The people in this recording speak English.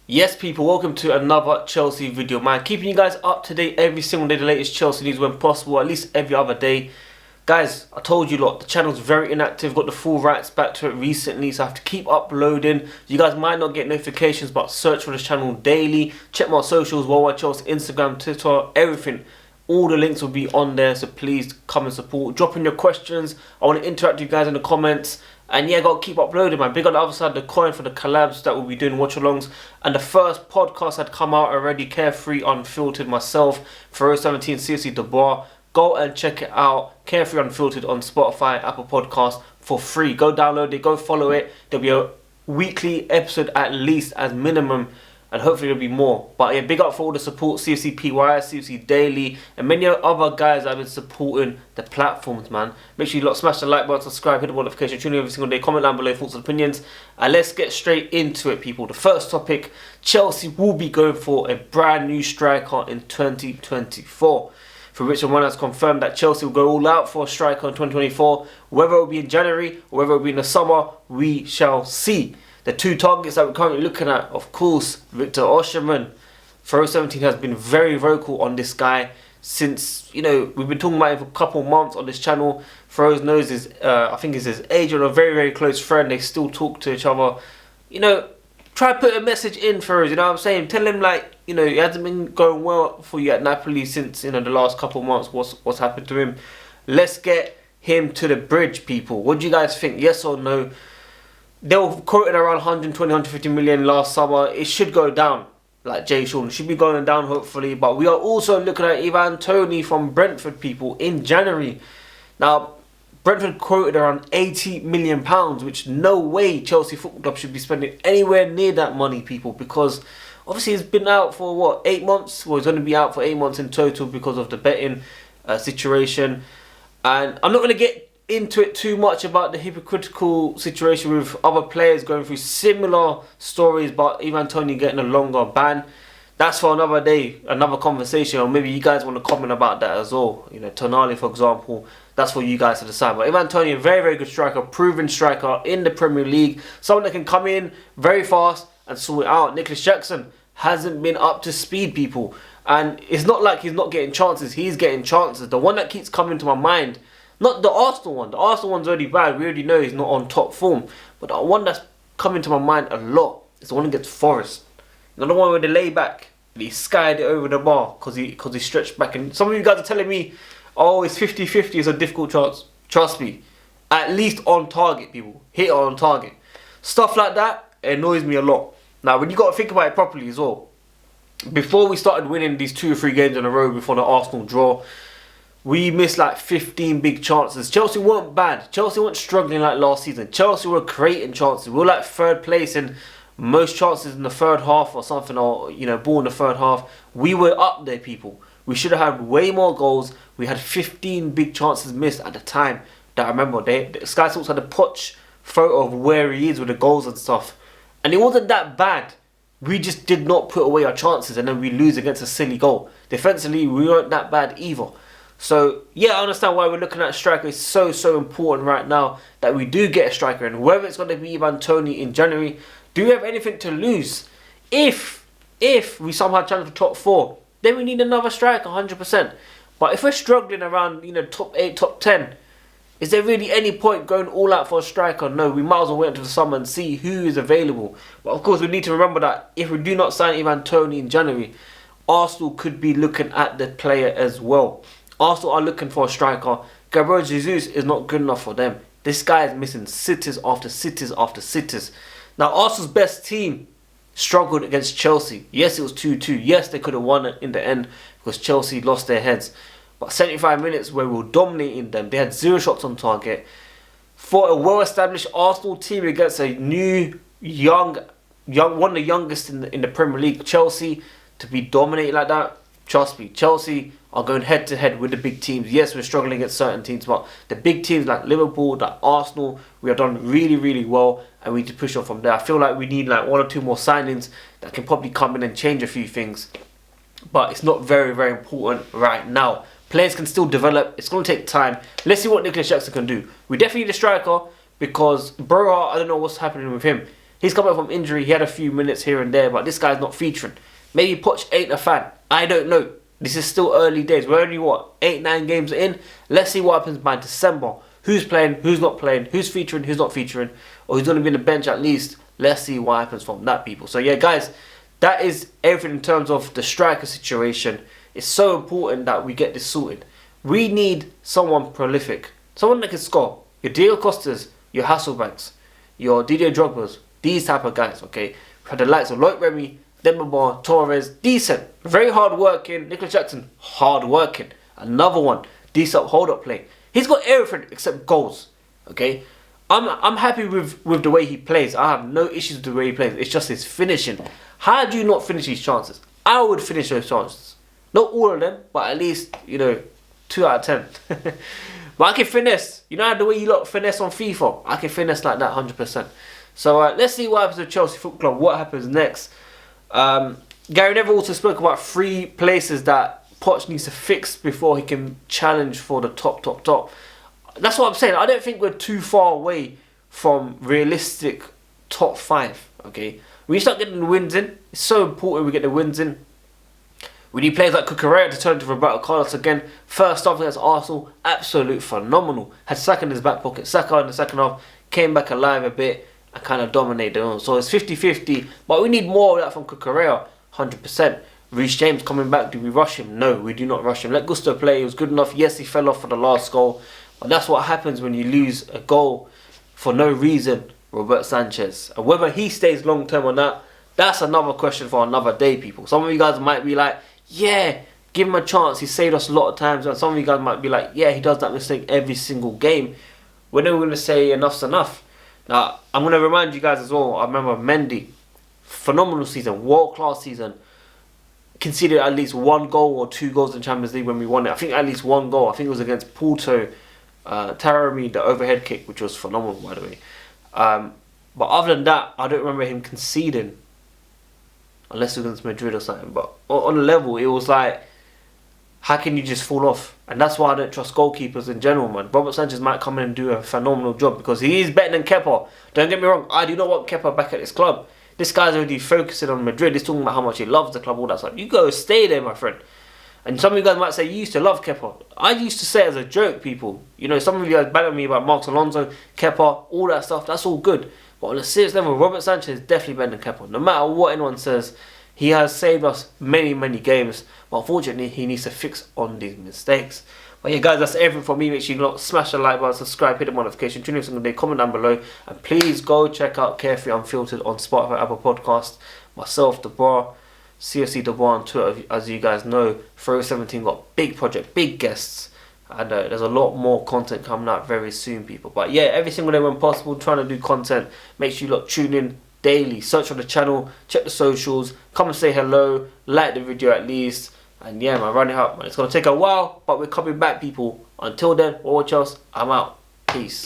Yes people, welcome to another Chelsea video, man. Keeping you guys up to date every single day, the latest Chelsea news when possible, at least every other day. Guys, I told you lot, the channel's very inactive, got the full rights back to it recently, so I have to keep uploading. You guys might not get notifications, but search for this channel daily. Check my socials, WorldWideChels, Instagram, Twitter, everything. All the links will be on there, so please come and support. Drop in your questions. I want to interact with you guys in the comments. And yeah, got to keep uploading, man. Big on the other side of the coin for the collabs that we'll be doing, watch-alongs. And the first podcast had come out already, Carefree Unfiltered, myself, for 017 CFC Dubois. Go and check it out, Carefree Unfiltered, on Spotify, Apple Podcasts, for free. Go download it, go follow it. There'll be a weekly episode at least, as minimum. And hopefully there'll be more. But yeah, big up for all the support, CFC PY, CFC Daily, and many other guys that have been supporting the platforms, man. Make sure you lot smash the like button, subscribe, hit the notification, tune in every single day, comment down below thoughts and opinions. And let's get straight into it, people. The first topic, Chelsea will be going for a brand new striker in 2024. For which one has confirmed that Chelsea will go all out for a striker in 2024. Whether it will be in January or whether it will be in the summer, we shall see. The two targets that we're currently looking at, of course, Victor Osimhen. For 017 has been very vocal on this guy since, you know, we've been talking about him for a couple of months on this channel. Froze knows his, I think is his agent, a very, very close friend. They still talk to each other. You know, try put a message in for us, you know what I'm saying? Tell him, like, you know, it hasn't been going well for you at Napoli since, you know, the last couple of months. What's happened to him? Let's get him to the bridge, people. What do you guys think? Yes or no? They were quoted around 120, 150 million last summer. It should go down, like Jay Sean. It should be going down, hopefully. But we are also looking at Ivan Toney from Brentford, people, in January. Now, Brentford quoted around £80 million, which no way Chelsea Football Club should be spending anywhere near that money, people, because obviously he's been out for, what, 8 months? Well, he's going to be out for 8 months in total because of the betting situation. And I'm not going to get into it too much about the hypocritical situation with other players going through similar stories, but Ivan Toney getting a longer ban. That's for another day, another conversation, or maybe you guys want to comment about that as well. You know, Tonali, for example, that's for you guys to decide. But Ivan Toney, a very, very good striker, proven striker in the Premier League, someone that can come in very fast and sort it out. Nicholas Jackson hasn't been up to speed, people, and it's not like he's not getting chances. He's getting chances. The one that keeps coming to my mind, not the Arsenal one. The Arsenal one's already bad. We already know he's not on top form. But the one that's coming to my mind a lot is the one against Forest. You know, the one where they lay back, he skied it over the bar because he stretched back. And some of you guys are telling me, oh, it's 50-50. It's a difficult chance. Trust me. At least on target, people. Hit it on target. Stuff like that annoys me a lot. Now, when you got to think about it properly as well, before we started winning these 2 or 3 games in a row before the Arsenal draw, we missed like 15 big chances. Chelsea weren't bad. Chelsea weren't struggling like last season. Chelsea were creating chances. We were like 3rd place in most chances in the 3rd half or something, or, you know, ball in the 3rd half. We were up there, people. We should have had way more goals. We had 15 big chances missed at the time that I remember. Sky Sports had a Poch photo of where he is with the goals and stuff. And it wasn't that bad. We just did not put away our chances and then we lose against a silly goal. Defensively, we weren't that bad either. So, yeah, I understand why we're looking at a striker. It's so important right now that we do get a striker. And whether it's going to be Ivan Toney in January, do we have anything to lose? If we somehow challenge for top 4, then we need another striker, 100%. But if we're struggling around, you know, top 8, top 10, is there really any point going all out for a striker? No, we might as well wait until the summer and see who is available. But of course, we need to remember that if we do not sign Ivan Toney in January, Arsenal could be looking at the player as well. Arsenal are looking for a striker. Gabriel Jesus is not good enough for them. This guy is missing sitters after sitters after sitters. Now, Arsenal's best team struggled against Chelsea. Yes, it was 2-2. Yes, they could have won it in the end because Chelsea lost their heads. But 75 minutes where we were dominating them. They had 0 shots on target. For a well-established Arsenal team against a new, young, one of the youngest in the Premier League, Chelsea, to be dominated like that, trust me, Chelsea are going head to head with the big teams. Yes, we're struggling against certain teams, but the big teams like Liverpool, like Arsenal, we have done really well, and we need to push on from there. I feel like we need like 1 or 2 more signings that can probably come in and change a few things, but it's not very important right now. Players can still develop. It's going to take time. Let's see what Nicholas Jackson can do. We definitely need a striker because Broha, I don't know what's happening with him. He's coming from injury. He had a few minutes here and there, but this guy's not featuring. Maybe Poch ain't a fan. I don't know. This is still early days. We're only, what, 8-9 games in? Let's see what happens by December. Who's playing, who's not playing, who's featuring, who's not featuring, or who's going to be on the bench at least. Let's see what happens from that, people. So, yeah, guys, that is everything in terms of the striker situation. It's so important that we get this sorted. We need someone prolific. Someone that can score. Your Diego Costas, your Hasselbanks, your Didier Drogba's, these type of guys, okay? We've had the likes of Loic Remy, Demba, Torres, decent, very hard working. Nicholas Jackson, hard working. Another one, decent hold up play. He's got everything except goals, okay? I'm happy with the way he plays. I have no issues with the way he plays. It's just his finishing. How do you not finish these chances? I would finish those chances. Not all of them, but at least, you know, 2 out of 10. But I can finesse. You know the way you lot finesse on FIFA? I can finesse like that 100%. So let's see what happens with Chelsea Football Club. What happens next? Gary Neville also spoke about 3 places that Poch needs to fix before he can challenge for the top. That's what I'm saying. I don't think we're too far away from realistic top 5. Okay, we start getting the wins in. It's so important we get the wins in. We need players like Cucurella to turn to Roberto Carlos again. First half against Arsenal, absolute phenomenal. Had Saka in his back pocket. Saka in the second half came back alive a bit and kind of dominated them. So it's 50-50, but we need more of that from Cucurella, 100%. Reece James coming back, do we rush him? No, we do not rush him. Let Gusto play, he was good enough. Yes, he fell off for the last goal, but that's what happens when you lose a goal for no reason, Robert Sanchez. And whether he stays long term or not, that's another question for another day, people. Some of you guys might be like, yeah, give him a chance, he saved us a lot of times. And some of you guys might be like, yeah, he does that mistake every single game. We're never going to say enough's enough. Now, I'm going to remind you guys as well, I remember Mendy, phenomenal season, world-class season, conceded at least 1 goal or 2 goals in Champions League when we won it. I think at least 1 goal. I think it was against Porto, Taremi, the overhead kick, which was phenomenal, by the way. But other than that, I don't remember him conceding, unless it was against Madrid or something. But on a level, it was like, how can you just fall off? And that's why I don't trust goalkeepers in general, man. Robert Sanchez might come in and do a phenomenal job because he is better than Kepa. Don't get me wrong, I do not want Kepa back at this club. This guy's already focusing on Madrid. He's talking about how much he loves the club, all that stuff. You go stay there, my friend. And some of you guys might say, you used to love Kepa. I used to say it as a joke, people. You know, some of you guys banter me about Marcos Alonso, Kepa, all that stuff. That's all good. But on a serious level, Robert Sanchez is definitely better than Kepa. No matter what anyone says, he has saved us many, many games. But unfortunately, he needs to fix on these mistakes. But yeah, guys, that's everything from me. Make sure you smash the like button, subscribe, hit the notification, tune in every single day, comment down below. And please go check out Carefree Unfiltered on Spotify, Apple Podcast. Myself, DeBar, CFC DeBar on Twitter. As you guys know, Throw 17 got big project, big guests. And there's a lot more content coming out very soon, people. But yeah, every single day when possible, trying to do content. Make sure you tune in daily. Search for the channel, check the socials, come and say hello, like the video at least. And yeah, man, run it up, man. It's going to take a while, but we're coming back, people. Until then, WorldWideChels, I'm out. Peace.